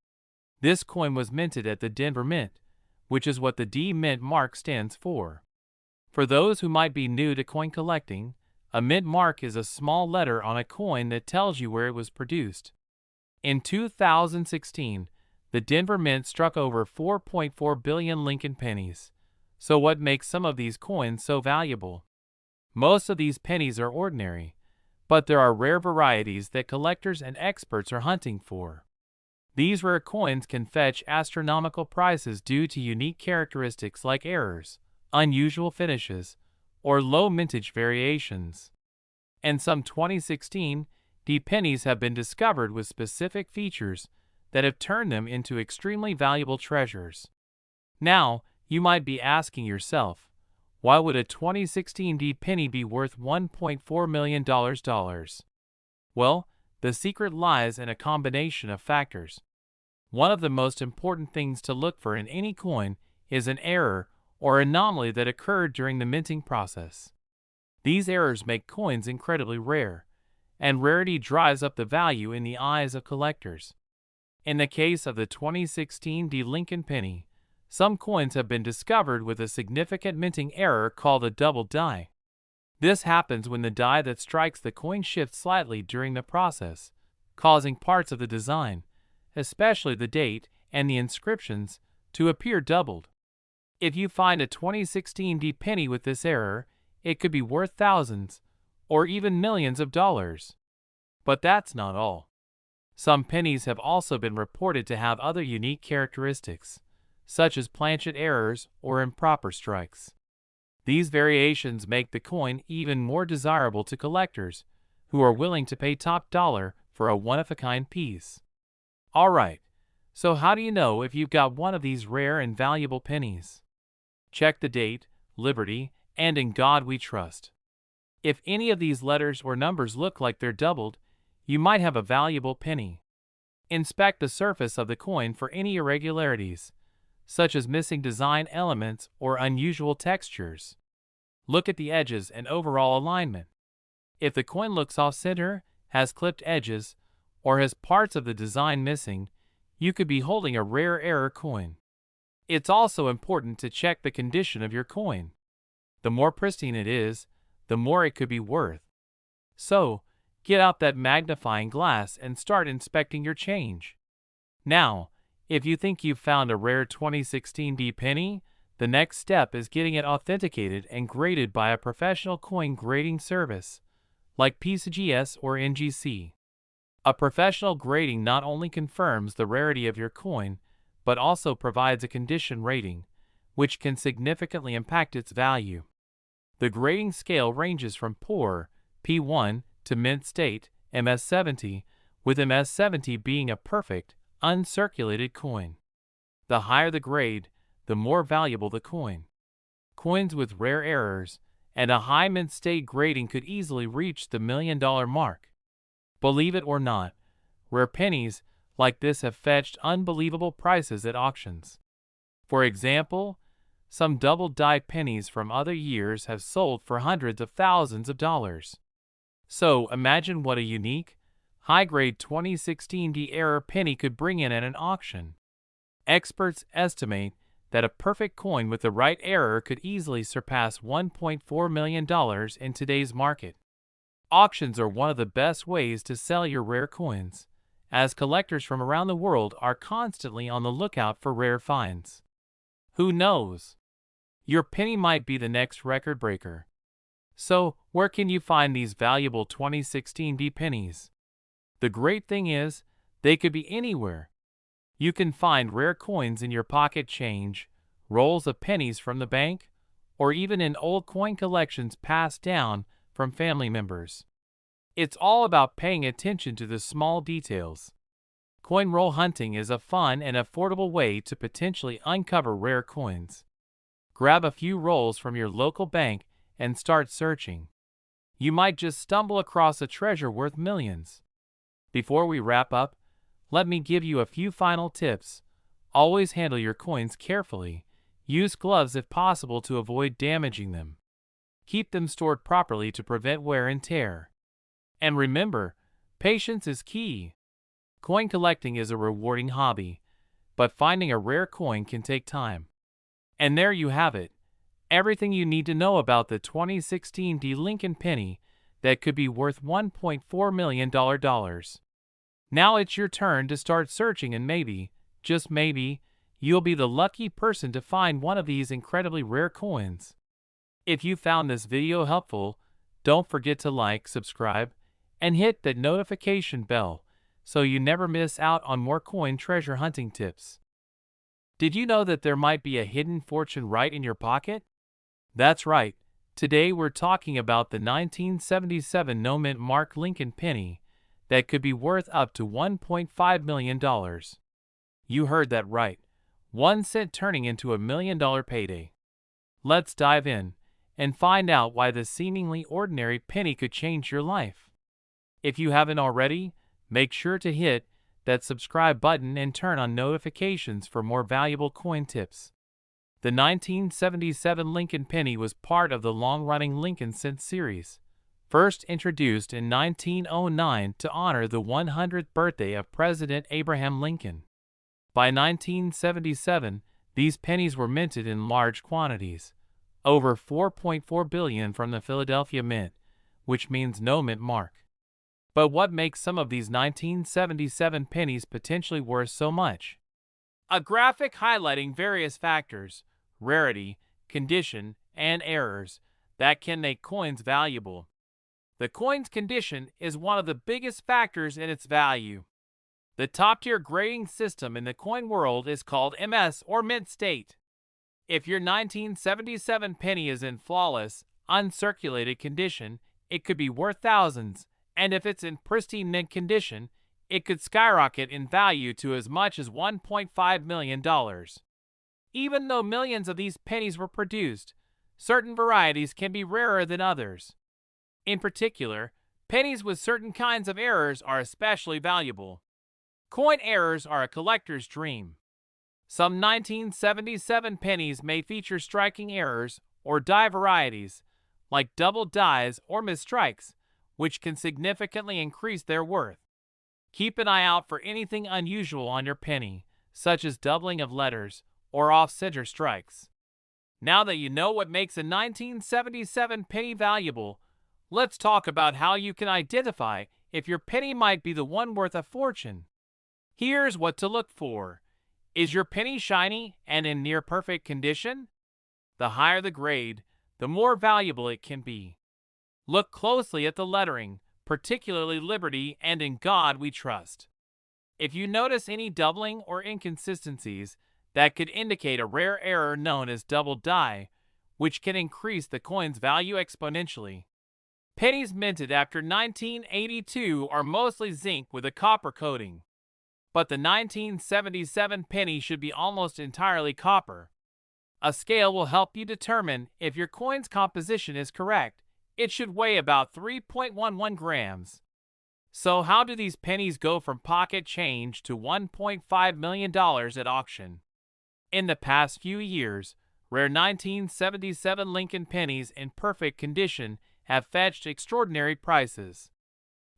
This coin was minted at the Denver Mint, which is what the D Mint mark stands for. For those who might be new to coin collecting, a mint mark is a small letter on a coin that tells you where it was produced. In 2016, the Denver Mint struck over 4.4 billion Lincoln pennies. So what makes some of these coins so valuable? Most of these pennies are ordinary, but there are rare varieties that collectors and experts are hunting for. These rare coins can fetch astronomical prices due to unique characteristics like errors, unusual finishes, or low mintage variations. And some 2016 D pennies have been discovered with specific features that have turned them into extremely valuable treasures. Now, you might be asking yourself, why would a 2016 D penny be worth $1.4 million? Well, the secret lies in a combination of factors. One of the most important things to look for in any coin is an error or anomaly that occurred during the minting process. These errors make coins incredibly rare, and rarity drives up the value in the eyes of collectors. In the case of the 2016 D. Lincoln penny, some coins have been discovered with a significant minting error called a double die. This happens when the die that strikes the coin shifts slightly during the process, causing parts of the design, especially the date and the inscriptions, to appear doubled. If you find a 2016 D penny with this error, it could be worth thousands or even millions of dollars. But that's not all. Some pennies have also been reported to have other unique characteristics, such as planchet errors or improper strikes. These variations make the coin even more desirable to collectors, who are willing to pay top dollar for a one-of-a-kind piece. Alright, so how do you know if you've got one of these rare and valuable pennies? Check the date, Liberty, and In God We Trust. If any of these letters or numbers look like they're doubled, you might have a valuable penny. Inspect the surface of the coin for any irregularities, such as missing design elements or unusual textures. Look at the edges and overall alignment. If the coin looks off-center, has clipped edges, or has parts of the design missing, you could be holding a rare error coin. It's also important to check the condition of your coin. The more pristine it is, the more it could be worth. So, get out that magnifying glass and start inspecting your change. Now, if you think you've found a rare 2016 D penny, the next step is getting it authenticated and graded by a professional coin grading service, like PCGS or NGC. A professional grading not only confirms the rarity of your coin, but also provides a condition rating, which can significantly impact its value. The grading scale ranges from poor, P1, to mint state, MS70, with MS70 being a perfect, uncirculated coin. The higher the grade, the more valuable the coin. Coins with rare errors and a high mint state grading could easily reach the $1 million mark. Believe it or not, rare pennies like this have fetched unbelievable prices at auctions. For example, Some double-die pennies from other years have sold for hundreds of thousands of dollars. So imagine what a unique, high-grade 2016 D-era penny could bring in at an auction. Experts estimate that a perfect coin with the right error could easily surpass $1.4 million in today's market. Auctions are one of the best ways to sell your rare coins, as collectors from around the world are constantly on the lookout for rare finds. Who knows? Your penny might be the next record breaker. So, where can you find these valuable 2016 D pennies? The great thing is, they could be anywhere. You can find rare coins in your pocket change, rolls of pennies from the bank, or even in old coin collections passed down from family members. It's all about paying attention to the small details. Coin roll hunting is a fun and affordable way to potentially uncover rare coins. Grab a few rolls from your local bank and start searching. You might just stumble across a treasure worth millions. Before we wrap up, let me give you a few final tips. Always handle your coins carefully. Use gloves if possible to avoid damaging them. Keep them stored properly to prevent wear and tear. And remember, patience is key. Coin collecting is a rewarding hobby, but finding a rare coin can take time. And there you have it. Everything you need to know about the 2016 D Lincoln penny that could be worth $1.4 million. Now it's your turn to start searching and maybe, just maybe, you'll be the lucky person to find one of these incredibly rare coins. If you found this video helpful, don't forget to like, subscribe, and hit that notification bell so you never miss out on more coin treasure hunting tips. Did you know that there might be a hidden fortune right in your pocket? That's right. Today we're talking about the 1977 no-mint Mark Lincoln penny that could be worth up to $1.5 million. You heard that right. 1 cent turning into $1 million payday. Let's dive in and find out why this seemingly ordinary penny could change your life. If you haven't already, make sure to hit that subscribe button and turn on notifications for more valuable coin tips. The 1977 Lincoln penny was part of the long-running Lincoln Cent series, first introduced in 1909 to honor the 100th birthday of President Abraham Lincoln. By 1977, these pennies were minted in large quantities, over 4.4 billion from the Philadelphia Mint, which means no mint mark. But what makes some of these 1977 pennies potentially worth so much? A graphic highlighting various factors, rarity, condition, and errors that can make coins valuable. The coin's condition is one of the biggest factors in its value. The top-tier grading system in the coin world is called MS or mint state. If your 1977 penny is in flawless, uncirculated condition, it could be worth thousands, and if it's in pristine mint condition, it could skyrocket in value to as much as $1.5 million. Even though millions of these pennies were produced, certain varieties can be rarer than others. In particular, pennies with certain kinds of errors are especially valuable. Coin errors are a collector's dream. Some 1977 pennies may feature striking errors or die varieties, like double dies or misstrikes, which can significantly increase their worth. Keep an eye out for anything unusual on your penny, such as doubling of letters or off-center strikes. Now that you know what makes a 1977 penny valuable, let's talk about how you can identify if your penny might be the one worth a fortune. Here's what to look for. Is your penny shiny and in near-perfect condition? The higher the grade, the more valuable it can be. Look closely at the lettering, particularly Liberty and In God We Trust. If you notice any doubling or inconsistencies, that could indicate a rare error known as double die, which can increase the coin's value exponentially. Pennies minted after 1982 are mostly zinc with a copper coating. But the 1977 penny should be almost entirely copper. A scale will help you determine if your coin's composition is correct. It should weigh about 3.11 grams. So how do these pennies go from pocket change to $1.5 million at auction? In the past few years, Rare 1977 Lincoln pennies in perfect condition have fetched extraordinary prices.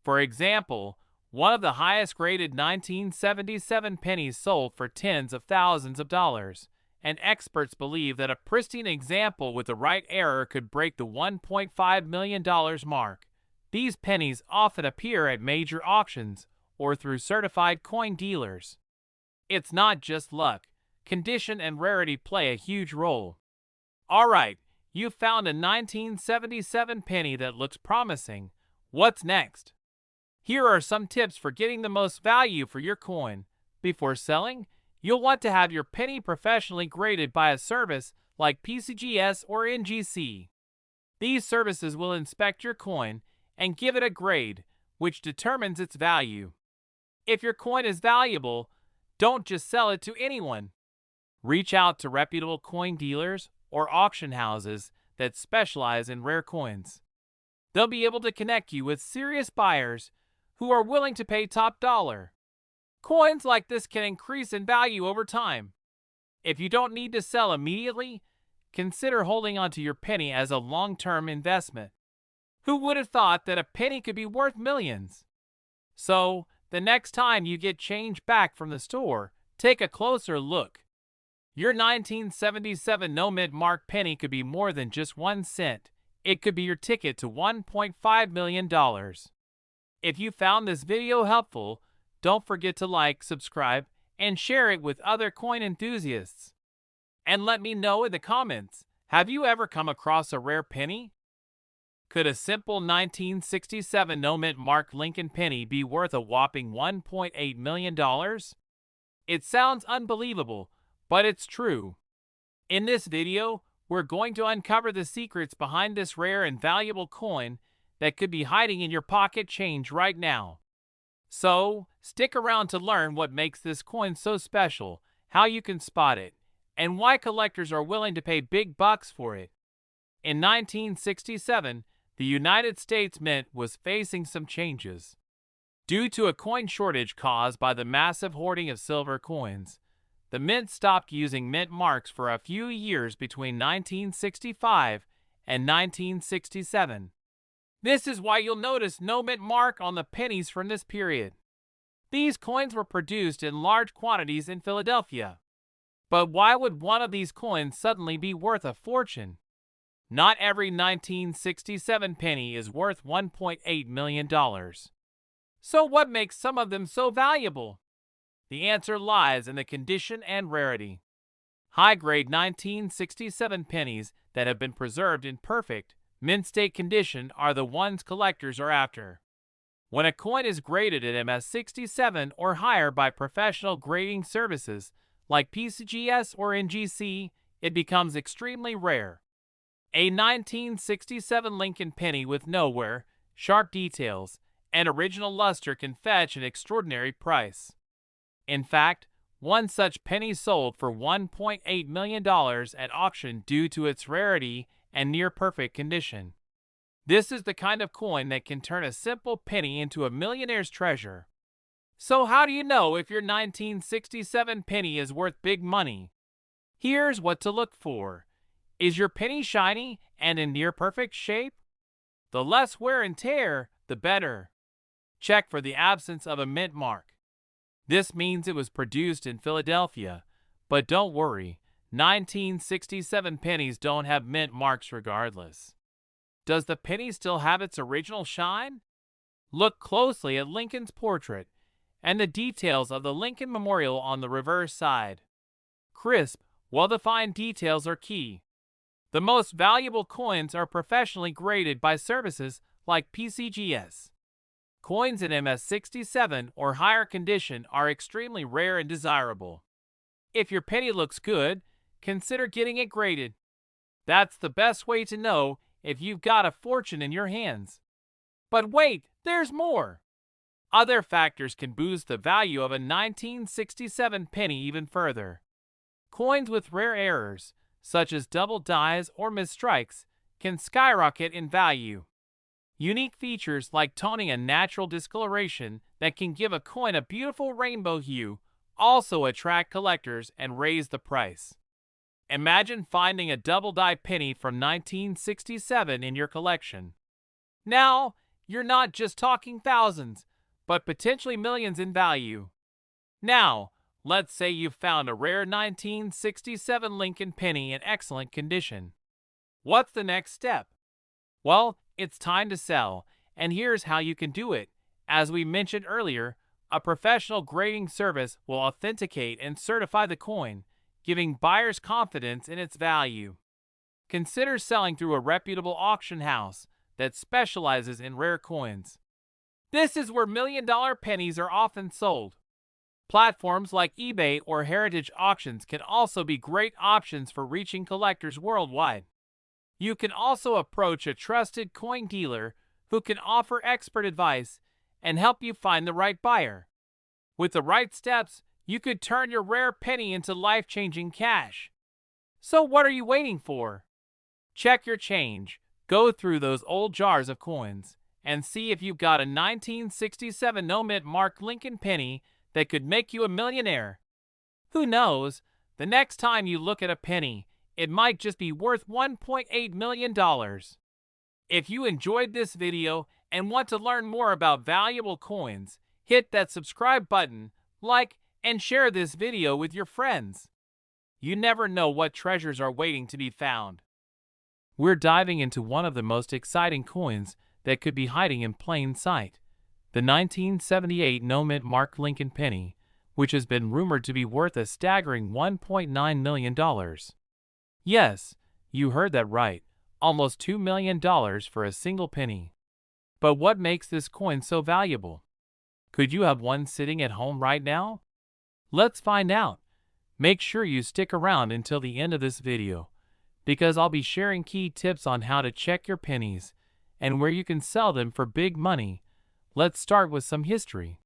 For example, one of the highest graded 1977 pennies sold for tens of thousands of dollars, and experts believe that a pristine example with the right error could break the $1.5 million mark. These pennies often appear at major auctions or through certified coin dealers. It's not just luck. Condition and rarity play a huge role. Alright, you've found a 1977 penny that looks promising. What's next? Here are some tips for getting the most value for your coin. Before selling, you'll want to have your penny professionally graded by a service like PCGS or NGC. These services will inspect your coin and give it a grade, which determines its value. If your coin is valuable, don't just sell it to anyone. Reach out to reputable coin dealers or auction houses that specialize in rare coins. They'll be able to connect you with serious buyers who are willing to pay top dollar. Coins like this can increase in value over time. If you don't need to sell immediately, consider holding onto your penny as a long-term investment. Who would have thought that a penny could be worth millions? So, the next time you get change back from the store, take a closer look. Your 1977 no-mint mark penny could be more than just 1 cent. It could be your ticket to $1.5 million. If you found this video helpful, don't forget to like, subscribe, and share it with other coin enthusiasts. And let me know in the comments, have you ever come across a rare penny? Could a simple 1967 no-mint mark Lincoln penny be worth a whopping $1.8 million? It sounds unbelievable, but it's true. In this video, we're going to uncover the secrets behind this rare and valuable coin that could be hiding in your pocket change right now. So, stick around to learn what makes this coin so special, how you can spot it, and why collectors are willing to pay big bucks for it. In 1967, the United States Mint was facing some changes. Due to a coin shortage caused by the massive hoarding of silver coins, the Mint stopped using mint marks for a few years between 1965 and 1967. This is why you'll notice no mint mark on the pennies from this period. These coins were produced in large quantities in Philadelphia. But why would one of these coins suddenly be worth a fortune? Not every 1967 penny is worth $1.8 million. So what makes some of them so valuable? The answer lies in the condition and rarity. High-grade 1967 pennies that have been preserved in perfect, mint-state condition are the ones collectors are after. When a coin is graded at MS67 or higher by professional grading services like PCGS or NGC, it becomes extremely rare. A 1967 Lincoln penny with no wear, sharp details, and original luster can fetch an extraordinary price. In fact, one such penny sold for $1.8 million at auction due to its rarity and near-perfect condition. This is the kind of coin that can turn a simple penny into a millionaire's treasure. So how do you know if your 1967 penny is worth big money? Here's what to look for. Is your penny shiny and in near-perfect shape? The less wear and tear, the better. Check for the absence of a mint mark. This means it was produced in Philadelphia, but don't worry, 1967 pennies don't have mint marks regardless. Does the penny still have its original shine? Look closely at Lincoln's portrait and the details of the Lincoln Memorial on the reverse side. Crisp, well-defined details are key. The most valuable coins are professionally graded by services like PCGS. Coins in MS67 or higher condition are extremely rare and desirable. If your penny looks good, consider getting it graded. That's the best way to know if you've got a fortune in your hands. But wait, there's more! Other factors can boost the value of a 1967 penny even further. Coins with rare errors, such as double dies or misstrikes, can skyrocket in value. Unique features like toning and natural discoloration that can give a coin a beautiful rainbow hue also attract collectors and raise the price. Imagine finding a double-die penny from 1967 in your collection. Now, you're not just talking thousands, but potentially millions in value. Now, let's say you found a rare 1967 Lincoln penny in excellent condition. What's the next step? Well, it's time to sell, and here's how you can do it. As we mentioned earlier, a professional grading service will authenticate and certify the coin, giving buyers confidence in its value. Consider selling through a reputable auction house that specializes in rare coins. This is where million-dollar pennies are often sold. Platforms like eBay or heritage auctions can also be great options for reaching collectors worldwide. You can also approach a trusted coin dealer who can offer expert advice and help you find the right buyer. With the right steps, you could turn your rare penny into life-changing cash. So what are you waiting for? Check your change, go through those old jars of coins, and see if you've got a 1967 no-mint marked Lincoln penny that could make you a millionaire. Who knows, the next time you look at a penny, it might just be worth $1.8 million. If you enjoyed this video and want to learn more about valuable coins, hit that subscribe button, like, and share this video with your friends. You never know what treasures are waiting to be found. We're diving into one of the most exciting coins that could be hiding in plain sight. The 1978 no-mint marked Lincoln penny, which has been rumored to be worth a staggering $1.9 million. Yes, you heard that right, almost $2 million for a single penny. But what makes this coin so valuable? Could you have one sitting at home right now? Let's find out. Make sure you stick around until the end of this video, because I'll be sharing key tips on how to check your pennies and where you can sell them for big money. Let's start with some history.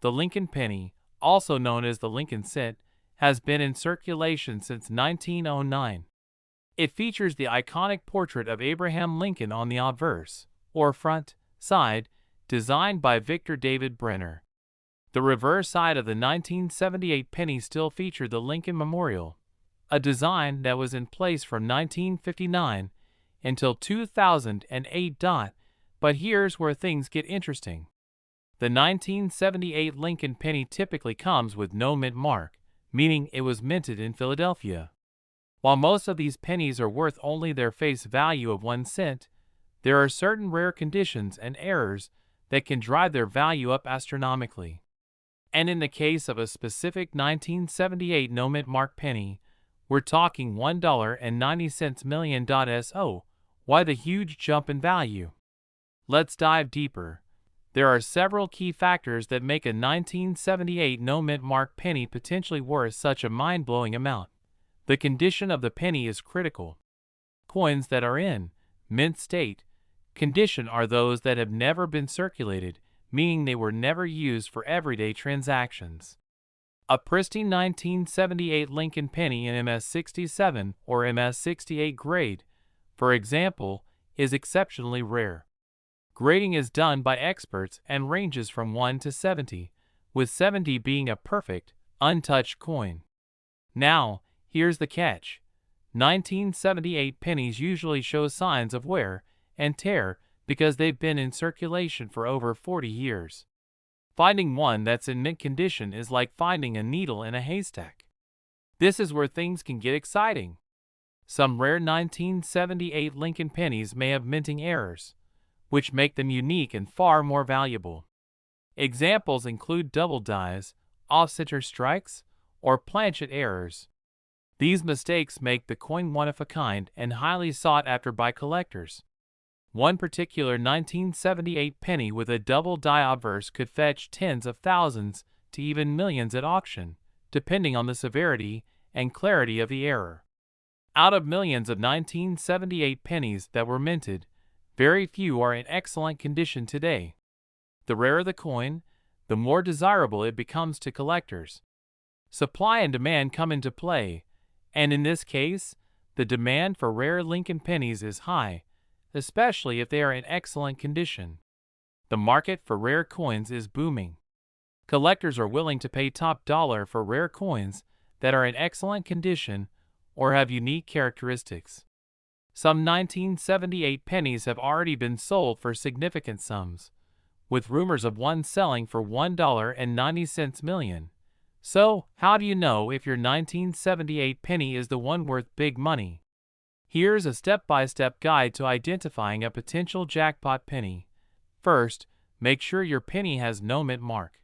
The Lincoln penny, also known as the Lincoln cent, has been in circulation since 1909. It features the iconic portrait of Abraham Lincoln on the obverse, or front, side, designed by Victor David Brenner. The reverse side of the 1978 penny still featured the Lincoln Memorial, a design that was in place from 1959 until 2008. But here's where things get interesting. The 1978 Lincoln penny typically comes with no mint mark, meaning it was minted in Philadelphia. While most of these pennies are worth only their face value of 1 cent, there are certain rare conditions and errors that can drive their value up astronomically. And in the case of a specific 1978 no-mint mark penny, we're talking $1.90 million. So, why the huge jump in value? Let's dive deeper. There are several key factors that make a 1978 no-mint mark penny potentially worth such a mind-blowing amount. The condition of the penny is critical. Coins that are in mint state condition are those that have never been circulated, meaning they were never used for everyday transactions. A pristine 1978 Lincoln penny in MS-67 or MS-68 grade, for example, is exceptionally rare. Grading is done by experts and ranges from 1 to 70, with 70 being a perfect, untouched coin. Now, here's the catch. 1978 pennies usually show signs of wear and tear because they've been in circulation for over 40 years. Finding one that's in mint condition is like finding a needle in a haystack. This is where things can get exciting. Some rare 1978 Lincoln pennies may have minting errors, which make them unique and far more valuable. Examples include double dies, off-center strikes, or planchet errors. These mistakes make the coin one of a kind and highly sought after by collectors. One particular 1978 penny with a double die obverse could fetch tens of thousands to even millions at auction, depending on the severity and clarity of the error. Out of millions of 1978 pennies that were minted, very few are in excellent condition today. The rarer the coin, the more desirable it becomes to collectors. Supply and demand come into play, and in this case, the demand for rare Lincoln pennies is high, especially if they are in excellent condition. The market for rare coins is booming. Collectors are willing to pay top dollar for rare coins that are in excellent condition or have unique characteristics. Some 1978 pennies have already been sold for significant sums, with rumors of one selling for $1.90 million. So, how do you know if your 1978 penny is the one worth big money? Here's a step-by-step guide to identifying a potential jackpot penny. First, make sure your penny has no mint mark.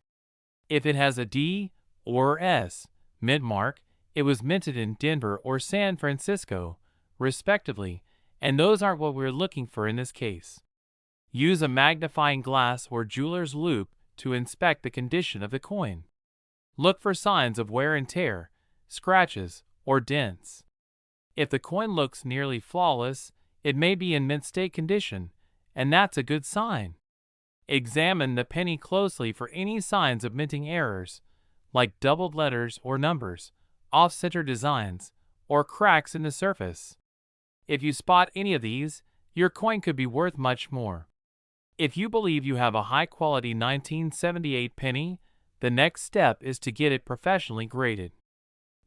If it has a D or S mint mark, it was minted in Denver or San Francisco, respectively, and those aren't what we're looking for in this case. Use a magnifying glass or jeweler's loupe to inspect the condition of the coin. Look for signs of wear and tear, scratches, or dents. If the coin looks nearly flawless, it may be in mint state condition, and that's a good sign. Examine the penny closely for any signs of minting errors, like doubled letters or numbers, off-center designs, or cracks in the surface. If you spot any of these, your coin could be worth much more. If you believe you have a high-quality 1978 penny, the next step is to get it professionally graded.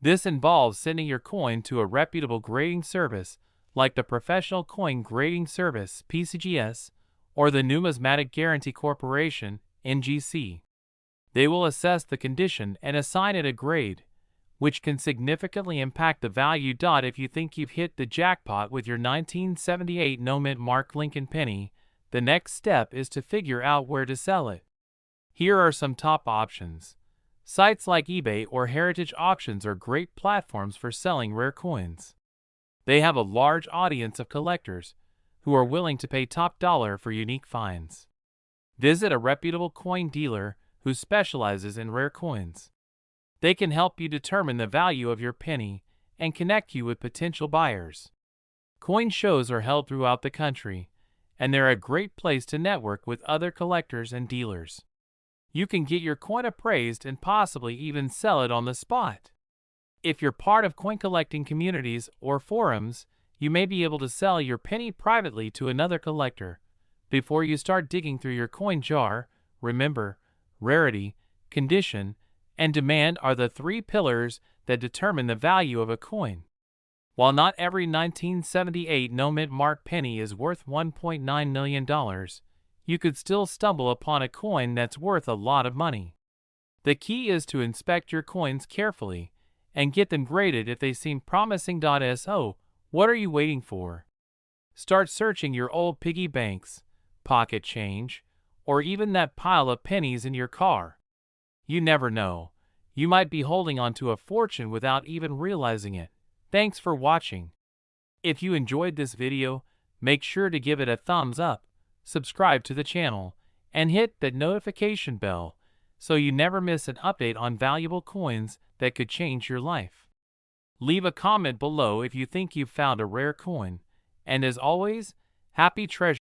This involves sending your coin to a reputable grading service like the Professional Coin Grading Service (PCGS) or the Numismatic Guarantee Corporation (NGC). They will assess the condition and assign it a grade, which can significantly impact the value. If you think you've hit the jackpot with your 1978 no mint mark Lincoln penny, the next step is to figure out where to sell it. Here are some top options. Sites like eBay or Heritage Auctions are great platforms for selling rare coins. They have a large audience of collectors who are willing to pay top dollar for unique finds. Visit a reputable coin dealer who specializes in rare coins. They can help you determine the value of your penny and connect you with potential buyers. Coin shows are held throughout the country, and they're a great place to network with other collectors and dealers. You can get your coin appraised and possibly even sell it on the spot. If you're part of coin collecting communities or forums, you may be able to sell your penny privately to another collector. Before you start digging through your coin jar, remember, rarity, condition, and demand are the three pillars that determine the value of a coin. While not every 1978 no mint mark penny is worth $1.9 million, you could still stumble upon a coin that's worth a lot of money. The key is to inspect your coins carefully and get them graded if they seem promising. So, what are you waiting for? Start searching your old piggy banks, pocket change, or even that pile of pennies in your car. You never know. You might be holding on to a fortune without even realizing it. Thanks for watching. If you enjoyed this video, make sure to give it a thumbs up, subscribe to the channel, and hit that notification bell so you never miss an update on valuable coins that could change your life. Leave a comment below if you think you've found a rare coin, and as always, happy treasure